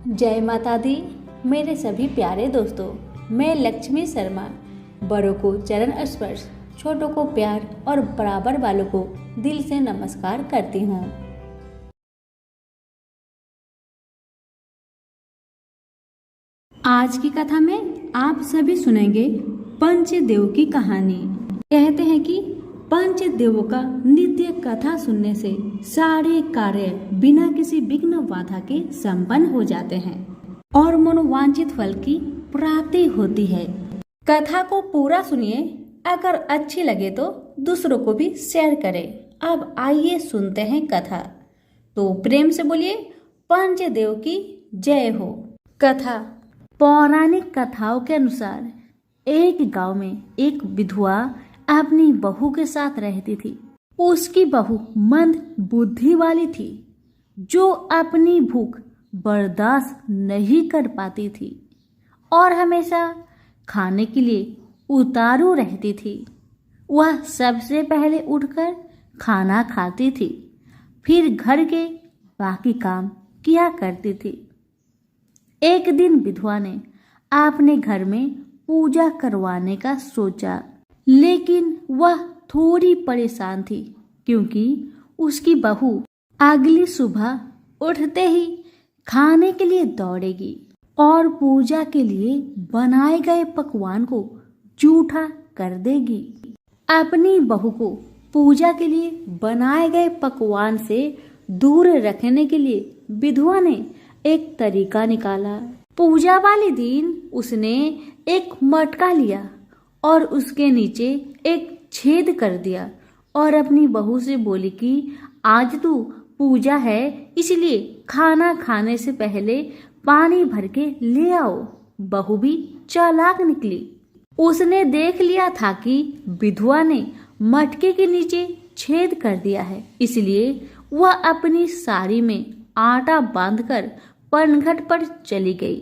जय माता दी। मेरे सभी प्यारे दोस्तों, मैं लक्ष्मी शर्मा बड़ों को चरण स्पर्श, छोटों को प्यार और बराबर वालों को दिल से नमस्कार करती हूँ। आज की कथा में आप सभी सुनेंगे पंचदेव की कहानी। कहते हैं कि पंचदेवों का नित्य कथा सुनने से सारे कार्य बिना किसी विघ्न बाधा के संपन्न हो जाते हैं और मनोवांछित फल की प्राप्ति होती है। कथा को पूरा सुनिए, अगर अच्छी लगे तो दूसरों को भी शेयर करें। अब आइए सुनते हैं कथा। तो प्रेम से बोलिए, पंचदेव की जय हो। कथा। पौराणिक कथाओं के अनुसार एक गांव में एक विधवा अपनी बहू के साथ रहती थी। उसकी बहू मंद बुद्धि वाली थी, जो अपनी भूख बर्दाश्त नहीं कर पाती थी और हमेशा खाने के लिए उतारू रहती थी। वह सबसे पहले उठकर खाना खाती थी, फिर घर के बाकी काम किया करती थी। एक दिन विधवा ने अपने घर में पूजा करवाने का सोचा, लेकिन वह थोड़ी परेशान थी क्योंकि उसकी बहू अगली सुबह उठते ही खाने के लिए दौड़ेगी और पूजा के लिए बनाए गए पकवान को जूठा कर देगी। अपनी बहू को पूजा के लिए बनाए गए पकवान से दूर रखने के लिए विधवा ने एक तरीका निकाला। पूजा वाले दिन उसने एक मटका लिया और उसके नीचे एक छेद कर दिया और अपनी बहू से बोली कि आज तो पूजा है, इसलिए खाना खाने से पहले पानी भर के ले आओ। बहू भी चालाक निकली। उसने देख लिया था कि विधवा ने मटके के नीचे छेद कर दिया है, इसलिए वह अपनी साड़ी में आटा बांधकर पनघट पर चली गई।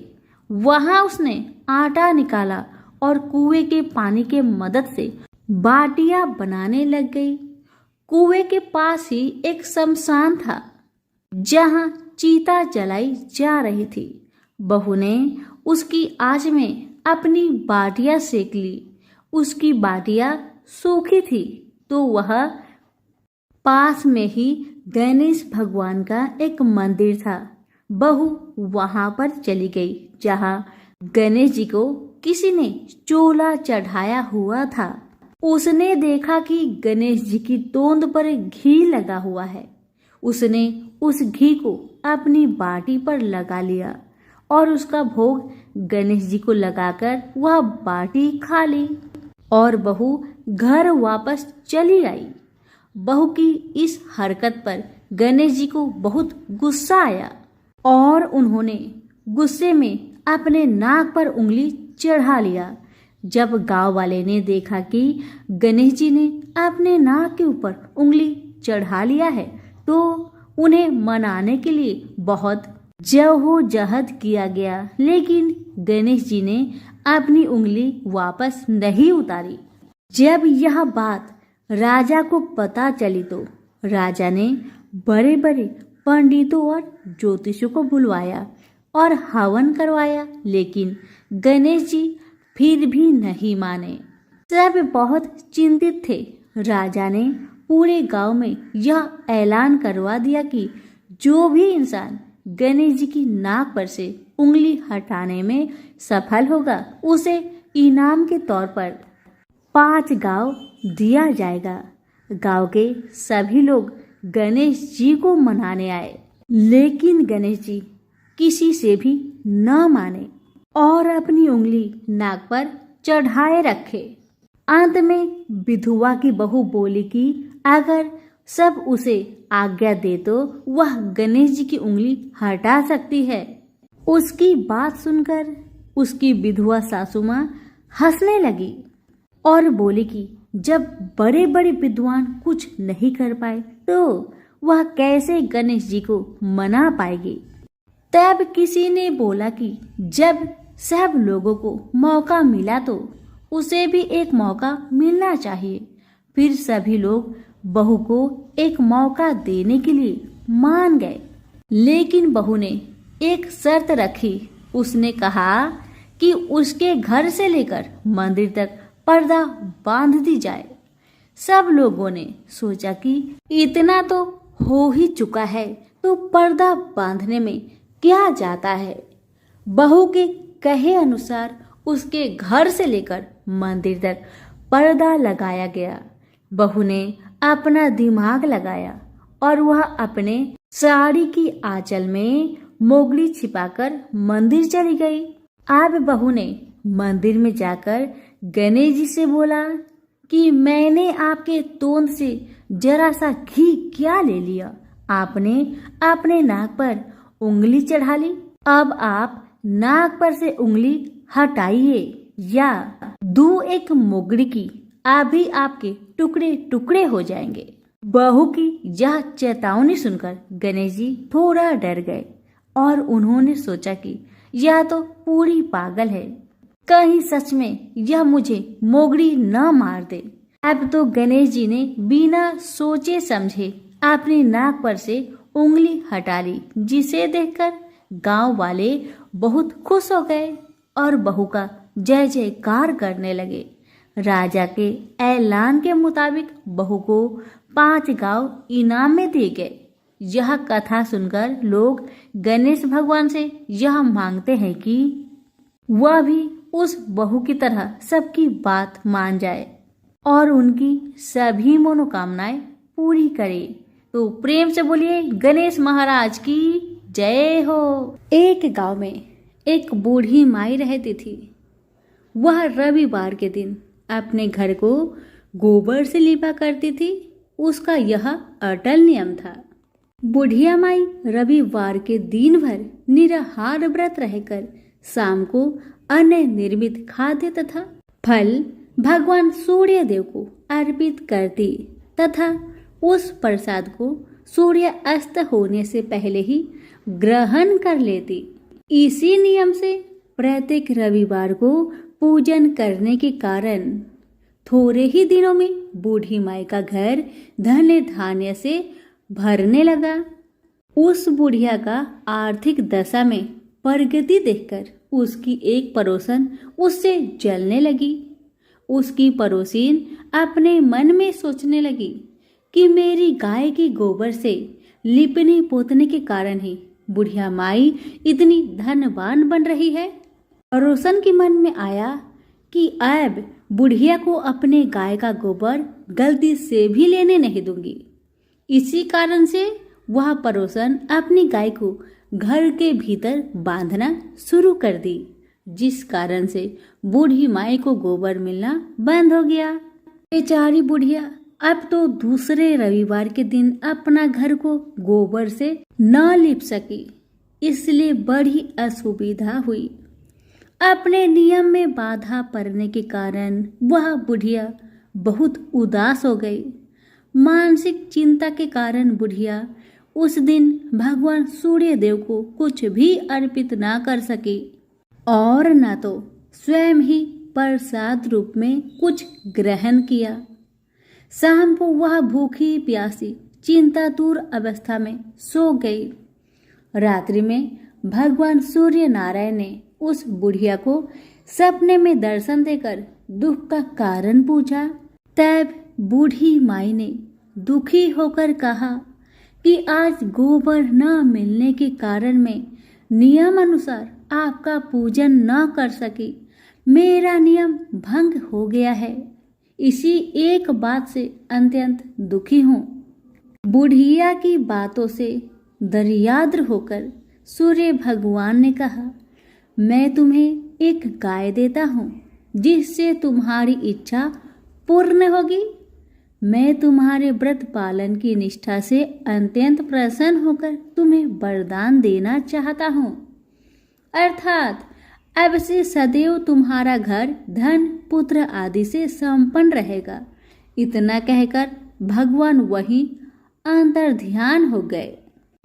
वहां उसने आटा निकाला और कुएं के पानी के मदद से बाटियां बनाने लग गई। कुएं के पास ही एक शमशान था, जहां चीता जलाई जा रही थी। बहू ने उसकी आंच में अपनी बाटियां सेक ली। उसकी बाटियां सूखी थी तो वह पास में ही गणेश भगवान का एक मंदिर था। बहू वहां पर चली गई, जहां गणेश जी को किसी ने चोला चढ़ाया हुआ था। उसने देखा कि गणेश जी की तोंद पर घी लगा हुआ है। उसने उस घी को अपनी बाटी पर लगा लिया और उसका भोग गणेश जी को लगाकर वह बाटी खा ली और बहू घर वापस चली आई। बहू की इस हरकत पर गणेश जी को बहुत गुस्सा आया और उन्होंने गुस्से में अपने नाक पर उंगली चढ़ा लिया। जब गांव वाले ने देखा कि गणेश जी ने अपने नाक के ऊपर उंगली चढ़ा लिया है, तो उन्हें मनाने के लिए बहुत जद्दोजहद किया गया, लेकिन गणेश जी ने अपनी उंगली वापस नहीं उतारी। जब यह बात राजा को पता चली तो राजा ने बड़े बड़े पंडितों और ज्योतिषों को बुलवाया और हवन करवाया, लेकिन गणेश जी फिर भी नहीं माने। सब बहुत चिंतित थे। राजा ने पूरे गांव में यह ऐलान करवा दिया कि जो भी इंसान गणेश जी की नाक पर से उंगली हटाने में सफल होगा, उसे इनाम के तौर पर 5 गांव दिया जाएगा। गांव के सभी लोग गणेश जी को मनाने आए, लेकिन गणेश जी किसी से भी न माने और अपनी उंगली नाक पर चढ़ाए रखे। अंत में विधवा की बहू बोली कि अगर सब उसे आज्ञा दे तो वह गणेश जी की उंगली हटा सकती है। उसकी बात सुनकर उसकी विधवा सासू माँ हंसने लगी और बोली कि जब बड़े बड़े विद्वान कुछ नहीं कर पाए तो वह कैसे गणेश जी को मना पाएगी। तब किसी ने बोला कि जब सब लोगों को मौका मिला तो उसे भी एक मौका मिलना चाहिए। फिर सभी लोग बहू को एक मौका देने के लिए मान गए, लेकिन बहू ने एक शर्त रखी। उसने कहा कि उसके घर से लेकर मंदिर तक पर्दा बांध दी जाए। सब लोगों ने सोचा कि इतना तो हो ही चुका है, तो पर्दा बांधने में क्या जाता है। बहू के कहे अनुसार उसके घर से लेकर मंदिर तक पर्दा लगाया गया। बहू ने अपना दिमाग लगाया और वह अपने साड़ी की आंचल में मोगली छिपाकर मंदिर चली गई। अब बहू ने मंदिर में जाकर गणेश जी से बोला कि मैंने आपके तोंद से जरा सा घी क्या ले लिया, आपने अपने नाक पर उंगली चढ़ा ली। अब आप नाक पर से उंगली हटाइए या दो एक मोगरी की, अभी आपके टुकड़े टुकड़े हो जाएंगे। बहू की यह चेतावनी सुनकर गणेश जी थोड़ा डर गए और उन्होंने सोचा कि यह तो पूरी पागल है, कहीं सच में यह मुझे मोगरी न मार दे। अब तो गणेश जी ने बिना सोचे समझे अपनी नाक पर से उंगली हटा ली, जिसे देखकर गांव वाले बहुत खुश हो गए और बहू का जय जयकार करने लगे। राजा के ऐलान के मुताबिक बहू को 5 गांव इनाम में दिए गए। यह कथा सुनकर लोग गणेश भगवान से यह मांगते हैं कि वह भी उस बहू की तरह सबकी बात मान जाए और उनकी सभी मनोकामनाएं पूरी करे। तो प्रेम से बोलिए गणेश महाराज की जय हो। एक गांव में एक बूढ़ी माई रहती थी। वह रविवार के दिन अपने घर को गोबर से लिपा करती थी। उसका यह अटल नियम था। बुढ़िया माई रविवार के दिन भर निराहार व्रत रहकर शाम को अन्न निर्मित खाद्य तथा फल भगवान सूर्य देव को अर्पित करती तथा उस प्रसाद को सूर्य अस्त होने से पहले ही ग्रहण कर लेती। इसी नियम से प्रत्येक रविवार को पूजन करने के कारण थोड़े ही दिनों में बूढ़ी माई का घर धन धान्य से भरने लगा। उस बुढ़िया का आर्थिक दशा में प्रगति देखकर उसकी एक पड़ोसन उससे जलने लगी। उसकी पड़ोसीन अपने मन में सोचने लगी कि मेरी गाय की गोबर से लिपने पोतने के कारण ही बुढ़िया माई इतनी धनवान बन रही है। पड़ोसन के मन में आया कि अब बुढ़िया को अपने गाय का गोबर गलती से भी लेने नहीं दूंगी। इसी कारण से वह पड़ोसन अपनी गाय को घर के भीतर बांधना शुरू कर दी, जिस कारण से बूढ़ी माई को गोबर मिलना बंद हो गया। बेचारी बुढ़िया अब तो दूसरे रविवार के दिन अपना घर को गोबर से न लिप सकी, इसलिए बड़ी असुविधा हुई। अपने नियम में बाधा पड़ने के कारण वह बुढ़िया बहुत उदास हो गई। मानसिक चिंता के कारण बुढ़िया उस दिन भगवान सूर्य देव को कुछ भी अर्पित ना कर सकी और न तो स्वयं ही प्रसाद रूप में कुछ ग्रहण किया। शाम को वह भूखी प्यासी चिंतातुर अवस्था में सो गई। रात्रि में भगवान सूर्य नारायण ने उस बुढ़िया को सपने में दर्शन देकर दुख का कारण पूछा। तब बूढ़ी माई ने दुखी होकर कहा कि आज गोबर न मिलने के कारण मैं नियम अनुसार आपका पूजन न कर सकी। मेरा नियम भंग हो गया है। इसी एक बात से अत्यंत दुखी हूँ। बुढ़िया की बातों से दरियाद्र होकर सूर्य भगवान ने कहा, मैं तुम्हें एक गाय देता हूँ जिससे तुम्हारी इच्छा पूर्ण होगी। मैं तुम्हारे व्रत पालन की निष्ठा से अत्यंत प्रसन्न होकर तुम्हें वरदान देना चाहता हूँ, अर्थात अब से सदैव तुम्हारा घर धन पुत्र आदि से संपन्न रहेगा। इतना कहकर भगवान वहीं अंतर्ध्यान हो गए।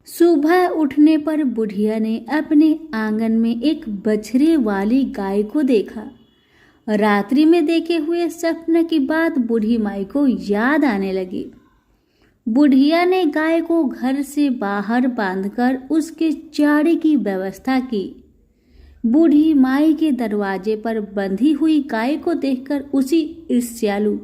सुबह उठने पर बुढ़िया ने अपने आंगन में एक बछड़े वाली गाय को देखा। रात्रि में देखे हुए सपने की बात बूढ़ी माई को याद आने लगी। बुढ़िया ने गाय को घर से बाहर बांधकर उसके चारे की व्यवस्था की। बूढ़ी माई के दरवाजे पर बंधी हुई गाय को देखकर उसी ईर्ष्यालु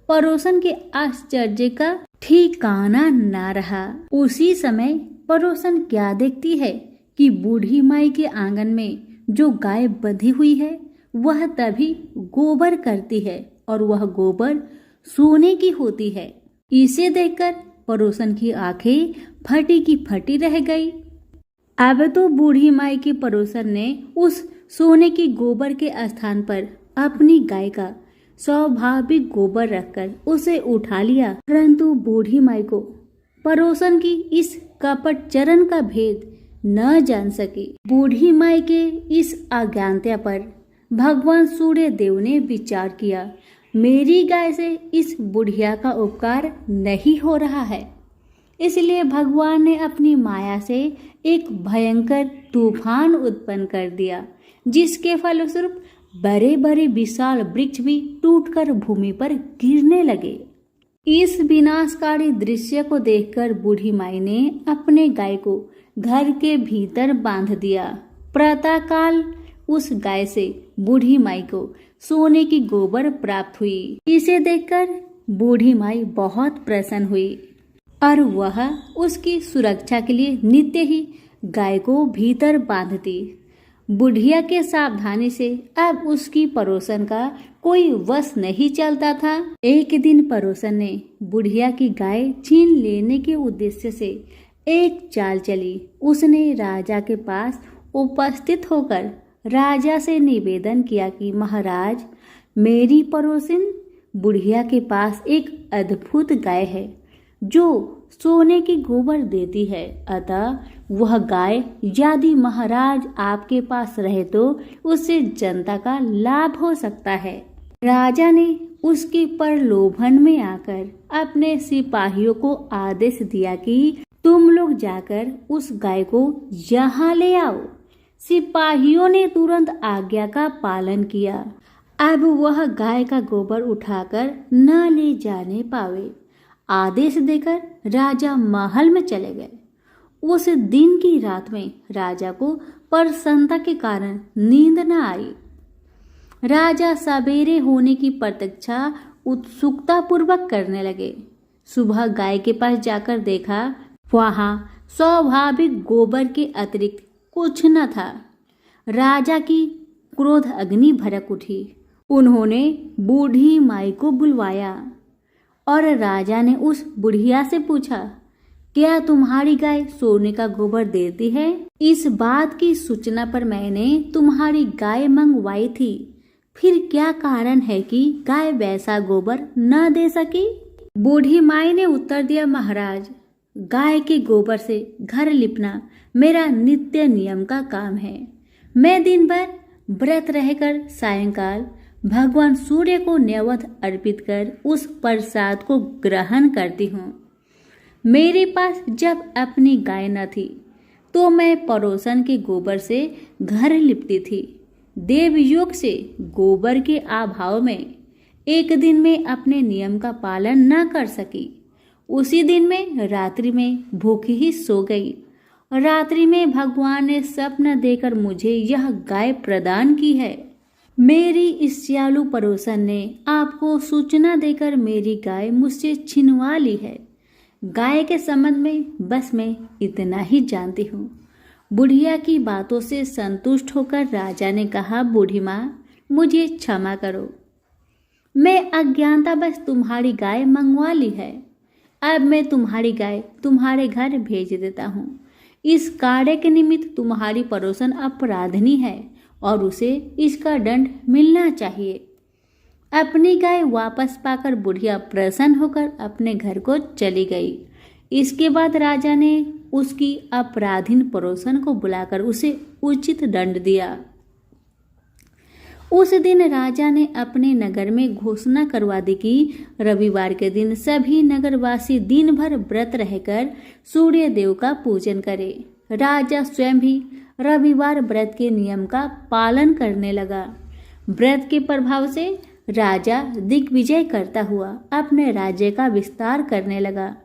पड़ोसन के आश्चर्य का ठिकाना ना रहा। उसी समय पड़ोसन क्या देखती है कि बूढ़ी माई के आंगन में जो गाय बंधी हुई है वह तभी गोबर करती है और वह गोबर सोने की होती है। इसे देखकर पड़ोसन की आंखें फटी की फटी रह गई। अब तो बूढ़ी माई के पड़ोसन ने उस सोने की गोबर के स्थान पर अपनी गाय का स्वाभाविक गोबर रखकर उसे उठा लिया, परंतु बूढ़ी माई को पड़ोसन की इस कपट चरण का भेद न जान सकी। बूढ़ी माई के इस अज्ञानता पर भगवान सूर्य देव ने विचार किया, मेरी गाय से इस बुढ़िया का उपकार नहीं हो रहा है। इसलिए भगवान ने अपनी माया से एक भयंकर तूफान उत्पन्न कर दिया, जिसके फलस्वरूप बड़े बड़े विशाल वृक्ष भी टूटकर भूमि पर गिरने लगे। इस विनाशकारी दृश्य को देखकर बूढ़ी माई ने अपने गाय को घर के भीतर बांध दिया। प्रातःकाल उस गाय से बूढ़ी माई को सोने की गोबर प्राप्त हुई। इसे देखकर बूढ़ी माई बहुत प्रसन्न हुई और वह उसकी सुरक्षा के लिए नित्य ही गाय को भीतर बांधती। बुढ़िया के सावधानी से अब उसकी पड़ोसन का कोई वश नहीं चलता था। एक दिन पड़ोसन ने बुढ़िया की गाय छीन लेने के उद्देश्य से एक चाल चली। उसने राजा के पास उपस्थित होकर राजा से निवेदन किया कि महाराज, मेरी पड़ोसिन बुढ़िया के पास एक अद्भुत गाय है जो सोने की गोबर देती है, अतः वह गाय यदि महाराज आपके पास रहे तो उससे जनता का लाभ हो सकता है। राजा ने उसके प्रलोभन में आकर अपने सिपाहियों को आदेश दिया कि तुम लोग जाकर उस गाय को यहाँ ले आओ। सिपाहियों ने तुरंत आज्ञा का पालन किया। अब वह गाय का गोबर उठाकर न ले जाने पावे। आदेश देकर राजा महल में चले गए। उस दिन की रात में राजा को प्रसन्नता के कारण नींद न आई। राजा सवेरे होने की प्रतीक्षा उत्सुकता पूर्वक करने लगे। सुबह गाय के पास जाकर देखा, वहां स्वाभाविक गोबर के अतिरिक्त कुछ न था। राजा की क्रोध अग्नि भड़क उठी। उन्होंने बूढ़ी माई को बुलवाया और राजा ने उस बुढ़िया से पूछा, क्या तुम्हारी गाय सोने का गोबर देती है? इस बात की सूचना पर मैंने तुम्हारी गाय मंगवाई थी, फिर क्या कारण है कि गाय वैसा गोबर न दे सकी? बूढ़ी माई ने उत्तर दिया, महाराज, गाय के गोबर से घर लिपना मेरा नित्य नियम का काम है। मैं दिन भर व्रत रहकर सायंकाल भगवान सूर्य को नैवेद्य अर्पित कर उस प्रसाद को ग्रहण करती हूँ। मेरे पास जब अपनी गाय न थी तो मैं पड़ोसन के गोबर से घर लिपती थी। देवयोग से गोबर के अभाव में एक दिन में अपने नियम का पालन न कर सकी। उसी दिन में रात्रि में भूखी ही सो गई। रात्रि में भगवान ने स्वप्न देकर मुझे यह गाय प्रदान की है। मेरी ईर्ष्यालु पड़ोसन ने आपको सूचना देकर मेरी गाय मुझसे छिनवा ली है। गाय के संबंध में बस मैं इतना ही जानती हूँ। बुढ़िया की बातों से संतुष्ट होकर राजा ने कहा, बूढ़ी माँ, मुझे क्षमा करो, मैं अज्ञानतावश तुम्हारी गाय मंगवा ली है। अब मैं तुम्हारी गाय तुम्हारे घर भेज देता हूँ। इस कार्य के निमित्त तुम्हारी पड़ोसन अपराधनी है और उसे इसका दंड मिलना चाहिए। अपनी गाय वापस पाकर बुढ़िया प्रसन्न होकर अपने घर को चली गई। इसके बाद राजा ने उसकी अपराधीन पड़ोसन को बुलाकर उसे उचित दंड दिया। उस दिन राजा ने अपने नगर में घोषणा करवा दी कि रविवार के दिन सभी नगरवासी दिन भर व्रत रहकर सूर्य देव का पूजन करें। राजा स्वयं भी रविवार व्रत के नियम का पालन करने लगा। व्रत के प्रभाव से राजा दिग्विजय करता हुआ अपने राज्य का विस्तार करने लगा।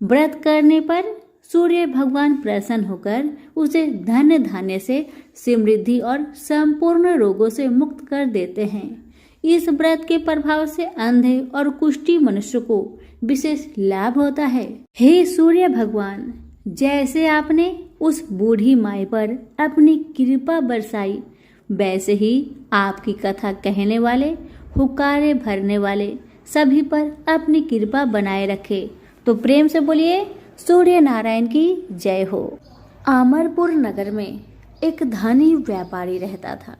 व्रत करने पर सूर्य भगवान प्रसन्न होकर उसे धन धान्य से, समृद्धि और संपूर्ण रोगों से मुक्त कर देते हैं। इस व्रत के प्रभाव से अंधे और कुष्ठी मनुष्य को विशेष लाभ होता है। हे सूर्य भगवान, जैसे आपने उस बूढ़ी माई पर अपनी कृपा बरसाई, वैसे ही आपकी कथा कहने वाले, हुक्कारे भरने वाले सभी पर अपनी कृपा बनाए रखे। तो प्रेम से बोलिए सूर्य नारायण की जय हो। अमरपुर नगर में एक धनी व्यापारी रहता था।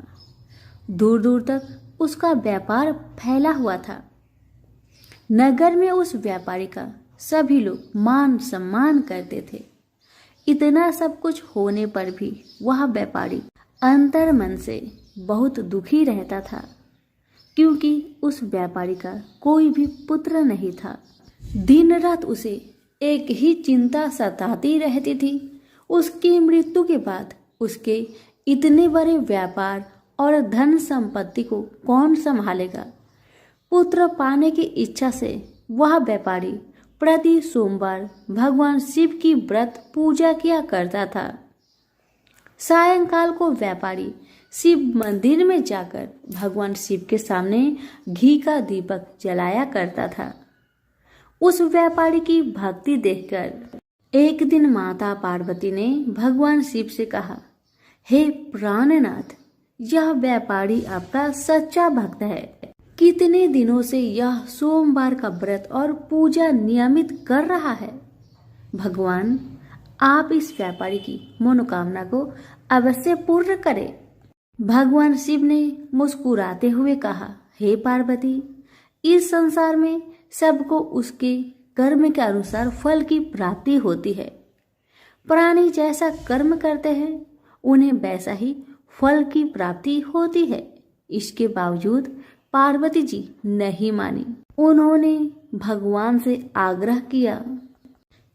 दूर दूर तक उसका व्यापार फैला हुआ था। नगर में उस व्यापारी का सभी लोग मान सम्मान करते थे। इतना सब कुछ होने पर भी वह व्यापारी अंतर मन से बहुत दुखी रहता था, क्योंकि उस व्यापारी का कोई भी पुत्र नहीं था। दिन रात उसे एक ही चिंता सताती रहती थी, उसकी मृत्यु के बाद उसके इतने बड़े व्यापार और धन संपत्ति को कौन संभालेगा। पुत्र पाने की इच्छा से वह व्यापारी प्रति सोमवार भगवान शिव की व्रत पूजा किया करता था। सायंकाल को व्यापारी शिव मंदिर में जाकर भगवान शिव के सामने घी का दीपक जलाया करता था। उस व्यापारी की भक्ति देखकर एक दिन माता पार्वती ने भगवान शिव से कहा, हे प्राणनाथ, यह व्यापारी आपका सच्चा भक्त है। कितने दिनों से यह सोमवार का व्रत और पूजा नियमित कर रहा है। भगवान, आप इस व्यापारी की मनोकामना को अवश्य पूर्ण करें। भगवान शिव ने मुस्कुराते हुए कहा, हे पार्वती, इस संसार में सबको उसके कर्म के अनुसार फल की प्राप्ति होती है। प्राणी जैसा कर्म करते हैं उन्हें वैसा ही फल की प्राप्ति होती है। इसके बावजूद पार्वती जी नहीं मानी। उन्होंने भगवान से आग्रह किया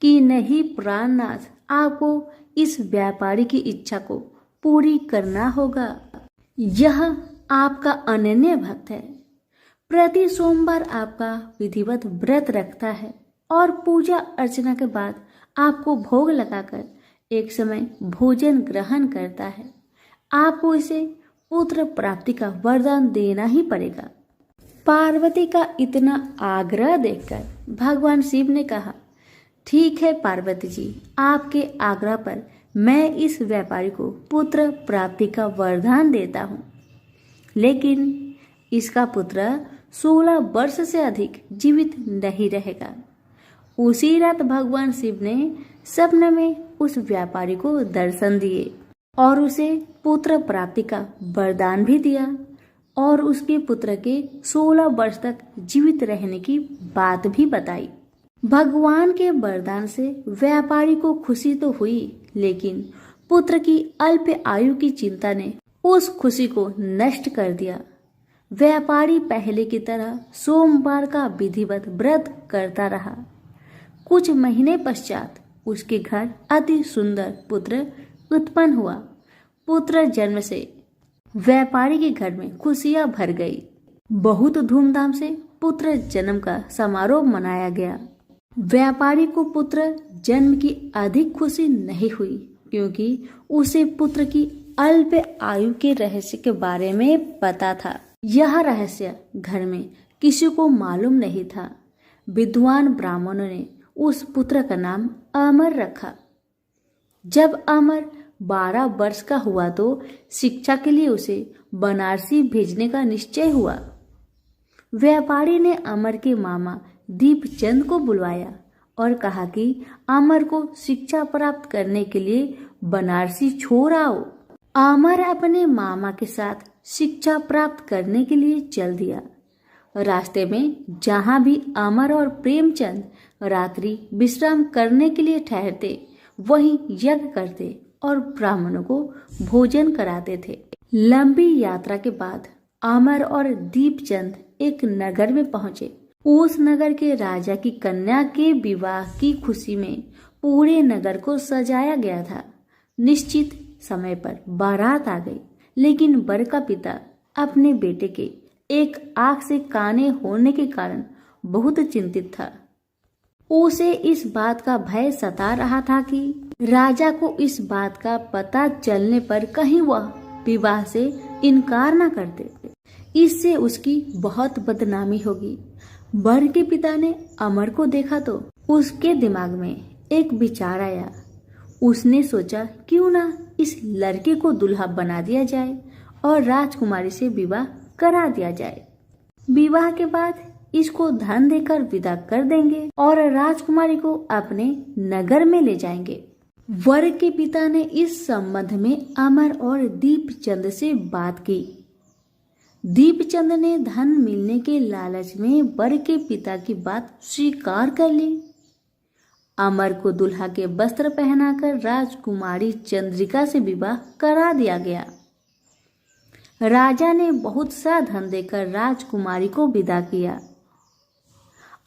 कि नहीं प्राणनाथ, आपको इस व्यापारी की इच्छा को पूरी करना होगा। यह आपका अनन्य भक्त है, प्रति सोमवार आपका विधिवत व्रत रखता है और पूजा अर्चना के बाद आपको भोग लगाकर एक समय भोजन ग्रहण करता है। आपको इसे पुत्र प्राप्ति का वरदान देना ही पड़ेगा। पार्वती का इतना आग्रह देखकर भगवान शिव ने कहा, ठीक है पार्वती जी, आपके आग्रह पर मैं इस व्यापारी को पुत्र प्राप्ति का वरदान देता हूँ, लेकिन इसका पुत्र 16 वर्ष से अधिक जीवित नहीं रहेगा। उसी रात भगवान शिव ने स्वप्न में उस व्यापारी को दर्शन दिए और उसे पुत्र प्राप्ति का वरदान भी दिया और उसके पुत्र के 16 वर्ष तक जीवित रहने की बात भी बताई। भगवान के वरदान से व्यापारी को खुशी तो हुई, लेकिन पुत्र की अल्प आयु की चिंता ने उस खुशी को नष्ट कर दिया। व्यापारी पहले की तरह सोमवार का विधिवत व्रत करता रहा। कुछ महीने पश्चात उसके घर अति सुंदर पुत्र उत्पन्न हुआ। पुत्र जन्म से व्यापारी के घर में खुशियां भर गई। बहुत धूमधाम से पुत्र जन्म का समारोह मनाया गया। व्यापारी को पुत्र जन्म की अधिक खुशी नहीं हुई, क्योंकि उसे पुत्र की अल्प आयु के रहस्य के बारे में पता था। यह रहस्य घर में किसी को मालूम नहीं था। विद्वान ब्राह्मणों ने उस पुत्र का नाम अमर रखा। जब अमर 12 वर्ष का हुआ तो शिक्षा के लिए उसे बनारसी भेजने का निश्चय हुआ। व्यापारी ने अमर के मामा दीपचंद को बुलवाया और कहा कि अमर को शिक्षा प्राप्त करने के लिए बनारसी छोड़ आओ। अमर अपने मामा के साथ शिक्षा प्राप्त करने के लिए चल दिया। रास्ते में जहां भी अमर और प्रेमचंद रात्रि विश्राम करने के लिए ठहरते, वहीं यज्ञ करते और ब्राह्मणों को भोजन कराते थे। लंबी यात्रा के बाद अमर और दीपचंद एक नगर में पहुंचे। उस नगर के राजा की कन्या के विवाह की खुशी में पूरे नगर को सजाया गया था। निश्चित समय पर बारात आ गई, लेकिन वर का पिता अपने बेटे के एक आंख से काने होने के कारण बहुत चिंतित था। उसे इस बात का भय सता रहा था कि राजा को इस बात का पता चलने पर कहीं वह विवाह से इनकार न कर दे, इससे उसकी बहुत बदनामी होगी। वर के पिता ने अमर को देखा तो उसके दिमाग में एक विचार आया। उसने सोचा क्यों ना इस लड़के को दुल्हा बना दिया जाए और राजकुमारी से विवाह करा दिया जाए। विवाह के बाद इसको धन देकर विदा कर देंगे और राजकुमारी को अपने नगर में ले जाएंगे। वर के पिता ने इस संबंध में अमर और दीपचंद से बात की। दीपचंद ने धन मिलने के लालच में वर के पिता की बात स्वीकार कर ली। अमर को दुल्हा के वस्त्र पहनाकर राजकुमारी चंद्रिका से विवाह करा दिया गया। राजा ने बहुत सा धन देकर राजकुमारी को विदा किया।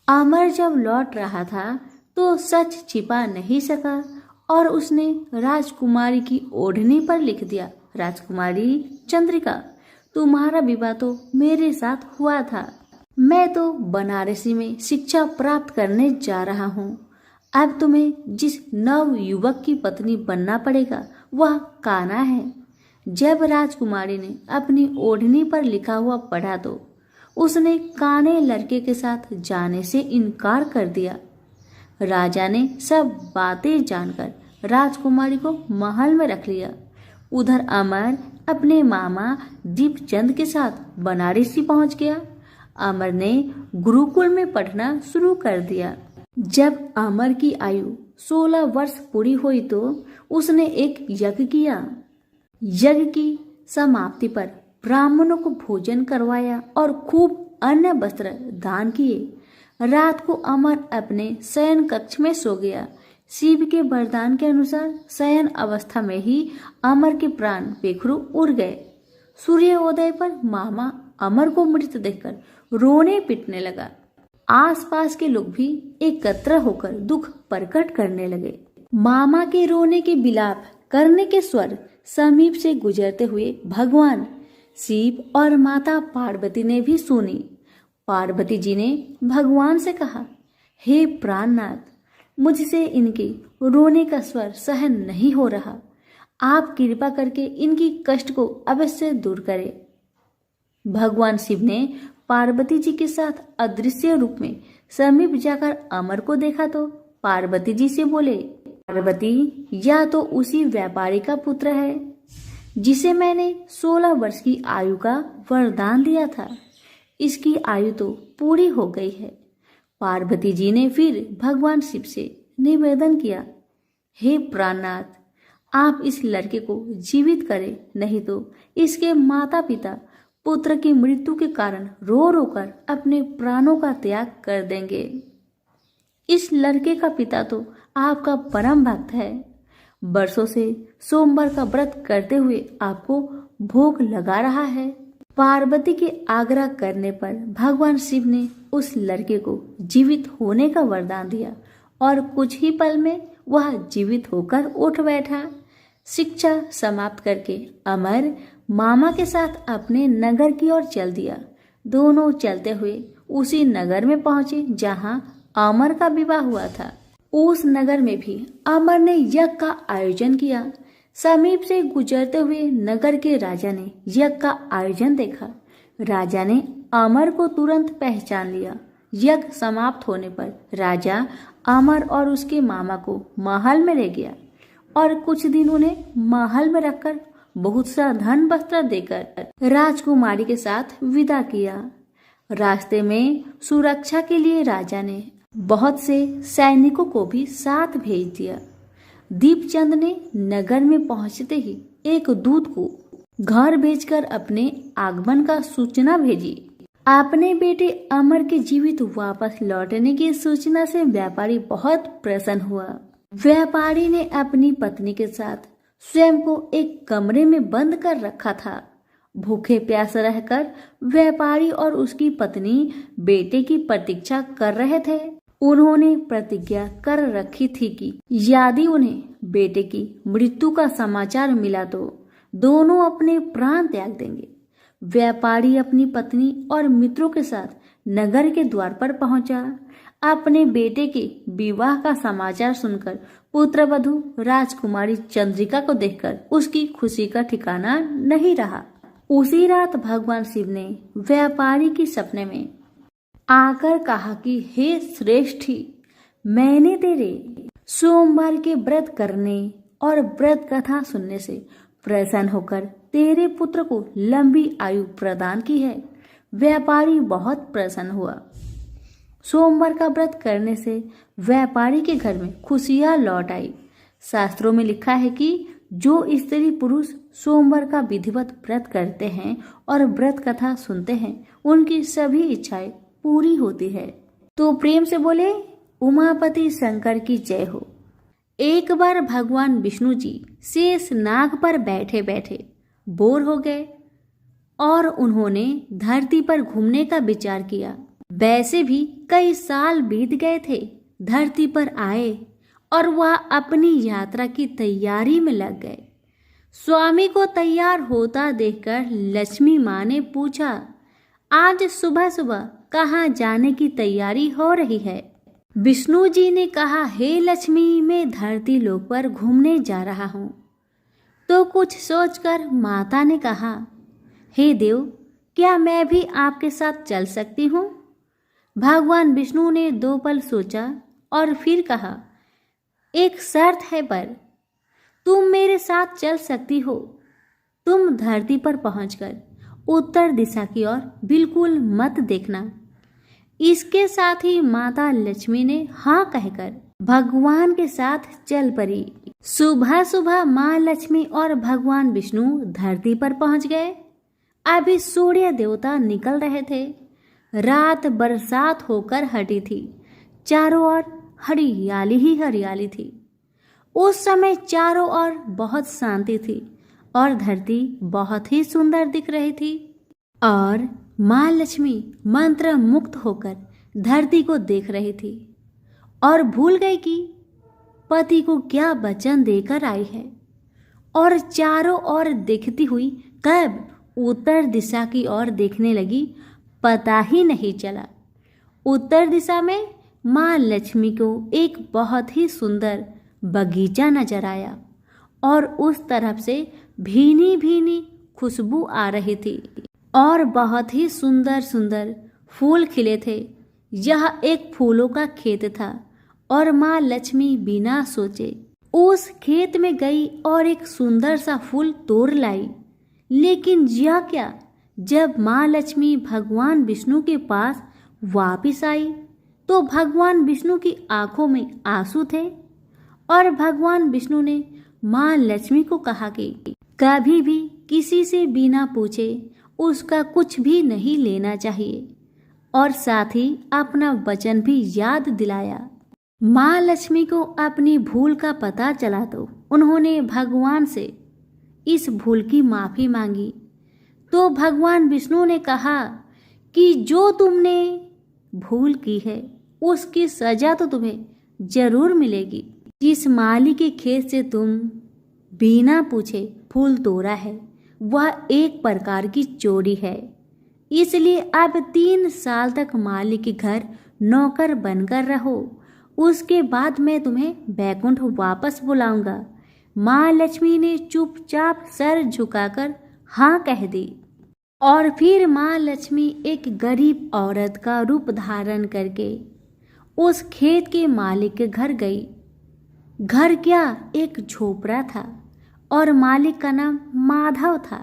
अमर जब लौट रहा था तो सच छिपा नहीं सका और उसने राजकुमारी की ओढ़नी पर लिख दिया, राजकुमारी चंद्रिका, तुम्हारा विवाह तो मेरे साथ हुआ था। मैं तो बनारसी में शिक्षा प्राप्त करने जा रहा हूँ। अब तुम्हें जिस नव युवक की पत्नी बनना पड़ेगा वह कान्हा है। जब राजकुमारी ने अपनी ओढ़नी पर लिखा हुआ पढ़ा तो उसने काने लड़के के साथ जाने से इनकार कर दिया। राजा ने सब बातें जानकर राजकुमारी को महल में रख लिया। उधर अमर अपने मामा दीपचंद के साथ बनारसी पहुंच गया। अमर ने गुरुकुल में पढ़ना शुरू कर दिया। जब अमर की आयु 16 वर्ष पूरी हुई तो उसने एक यज्ञ किया। यज्ञ की समाप्ति पर ब्राह्मणों को भोजन करवाया और खूब अन्न वस्त्र दान किए। रात को अमर अपने शयन कक्ष में सो गया। शिव के वरदान के अनुसार शयन अवस्था में ही अमर के प्राण बेखरू उड़ गए। सूर्योदय पर मामा अमर को मृत देखकर रोने पिटने लगा। आसपास के लोग भी एकत्र होकर दुख प्रकट करने लगे। मामा के रोने के विलाप करने के स्वर समीप से गुजरते हुए भगवान शिव और माता पार्वती ने भी सुनी। पार्वती जी ने भगवान से कहा, हे प्राणनाथ, मुझसे इनके रोने का स्वर सहन नहीं हो रहा। आप कृपा करके इनकी कष्ट को अवश्य दूर करें। भगवान शिव ने पार्वती जी के साथ अदृश्य रूप में समीप जाकर अमर को देखा तो पार्वती जी से बोले, पार्वती, यह तो उसी व्यापारी का पुत्र है जिसे मैंने 16 वर्ष की आयु का वरदान दिया था। इसकी आयु तो पूरी हो गई है। पार्वती जी ने फिर भगवान शिव से निवेदन किया, हे प्राणनाथ, आप इस लड़के को जीवित करें, नहीं तो इसके माता पिता पुत्र की मृत्यु के कारण रो रो कर अपने प्राणों का त्याग कर देंगे। इस लड़के का पिता तो आपका परम भक्त है। वर्षों से सोमवार का व्रत करते हुए आपको भोग लगा रहा है। पार्वती के आग्रह करने पर भगवान शिव ने उस लड़के को जीवित होने का वरदान दिया और कुछ ही पल में वह जीवित होकर उठ बैठा। शिक्षा समाप्त करके अमर मामा के साथ अपने नगर की ओर चल दिया। दोनों चलते हुए उसी नगर में पहुंचे जहां अमर का विवाह हुआ था। उस नगर में भी अमर ने यज्ञ का आयोजन किया। समीप से गुजरते हुए नगर के राजा ने यज्ञ का आयोजन देखा। राजा ने अमर को तुरंत पहचान लिया। यज्ञ समाप्त होने पर राजा अमर और उसके मामा को महल में ले गया और कुछ दिन उन्हें महल में रखकर बहुत सा धन वस्त्र देकर राजकुमारी के साथ विदा किया। रास्ते में सुरक्षा के लिए राजा ने बहुत से सैनिकों को भी साथ भेज दिया। दीपचंद ने नगर में पहुंचते ही एक दूत को घर भेजकर अपने आगमन का सूचना भेजी। अपने बेटे अमर के जीवित वापस लौटने की सूचना से व्यापारी बहुत प्रसन्न हुआ। व्यापारी ने अपनी पत्नी के साथ स्वयं को एक कमरे में बंद कर रखा था। भूखे प्यासे रहकर व्यापारी और उसकी पत्नी बेटे की प्रतीक्षा कर रहे थे। उन्होंने प्रतिज्ञा कर रखी थी कि यदि उन्हें बेटे की मृत्यु का समाचार मिला तो दोनों अपने प्राण त्याग देंगे। व्यापारी अपनी पत्नी और मित्रों के साथ नगर के द्वार पर पहुंचा। अपने बेटे के विवाह का समाचार सुनकर पुत्रवधू राजकुमारी चंद्रिका को देखकर उसकी खुशी का ठिकाना नहीं रहा। उसी रात भगवान शिव ने व्यापारी के सपने में आकर कहा कि हे श्रेष्ठी, मैंने तेरे सोमवार के व्रत करने और व्रत कथा सुनने से प्रसन्न होकर तेरे पुत्र को लंबी आयु प्रदान की है। व्यापारी बहुत प्रसन्न हुआ। सोमवार का व्रत करने से व्यापारी के घर में खुशियां लौट आई। शास्त्रों में लिखा है कि जो स्त्री पुरुष सोमवार का विधिवत व्रत करते हैं और व्रत कथा सुनते हैं, उनकी सभी इच्छाएं पूरी होती है। तो प्रेम से बोले उमापति शंकर की जय हो। एक बार भगवान विष्णु जी शेष नाग पर बैठे बैठे बोर हो गए और उन्होंने धरती पर घूमने का विचार किया। वैसे भी कई साल बीत गए थे। धरती पर आए और वह अपनी यात्रा की तैयारी में लग गए। स्वामी को तैयार होता देखकर लक्ष्मी माँ ने पूछा, आज सुबह सुबह कहाँ जाने की तैयारी हो रही है? विष्णु जी ने कहा, हे लक्ष्मी, मैं धरती लोक पर घूमने जा रहा हूँ। तो कुछ सोचकर माता ने कहा, हे देव, क्या मैं भी आपके साथ चल सकती हूँ? भगवान विष्णु ने 2 पल सोचा और फिर कहा, एक शर्त है, पर तुम मेरे साथ चल सकती हो। तुम धरती पर पहुंचकर उत्तर दिशा की ओर बिल्कुल मत देखना। इसके साथ ही माता लक्ष्मी ने हाँ कहकर भगवान के साथ चल पड़ी। सुबह सुबह माँ लक्ष्मी और भगवान विष्णु धरती पर पहुंच गए। अभी सूर्य देवता निकल रहे थे। रात बरसात होकर हटी थी। चारों ओर हरियाली ही हरियाली थी। उस समय चारों ओर बहुत शांति थी और धरती बहुत ही सुंदर दिख रही थी। और माँ लक्ष्मी मंत्र मुक्त होकर धरती को देख रही थी और भूल गई कि पति को क्या वचन देकर आई है, और चारों ओर देखती हुई कब उत्तर दिशा की ओर देखने लगी, पता ही नहीं चला। उत्तर दिशा में माँ लक्ष्मी को एक बहुत ही सुंदर बगीचा नजर आया और उस तरफ से भीनी भीनी खुशबू आ रही थी और बहुत ही सुंदर सुंदर फूल खिले थे। यह एक फूलों का खेत था और माँ लक्ष्मी बिना सोचे उस खेत में गई और एक सुंदर सा फूल तोड़ लाई। लेकिन यह क्या, जब माँ लक्ष्मी भगवान विष्णु के पास वापिस आई तो भगवान विष्णु की आंखों में आंसू थे और भगवान विष्णु ने माँ लक्ष्मी को कहा कि कभी भी किसी से बिना पूछे उसका कुछ भी नहीं लेना चाहिए, और साथ ही अपना वचन भी याद दिलाया। माँ लक्ष्मी को अपनी भूल का पता चला तो उन्होंने भगवान से इस भूल की माफ़ी मांगी। तो भगवान विष्णु ने कहा कि जो तुमने भूल की है उसकी सजा तो तुम्हें जरूर मिलेगी। जिस माली के खेत से तुम बिना पूछे फूल तोड़ा है वह एक प्रकार की चोरी है, इसलिए अब 3 साल तक माली के घर नौकर बनकर रहो। उसके बाद मैं तुम्हें बैकुंठ वापस बुलाऊंगा। माँ लक्ष्मी ने चुपचाप सर झुकाकर हाँ कह दी और फिर माँ लक्ष्मी एक गरीब औरत का रूप धारण करके उस खेत के मालिक के घर गई। घर क्या, एक झोपड़ा था और मालिक का नाम माधव था।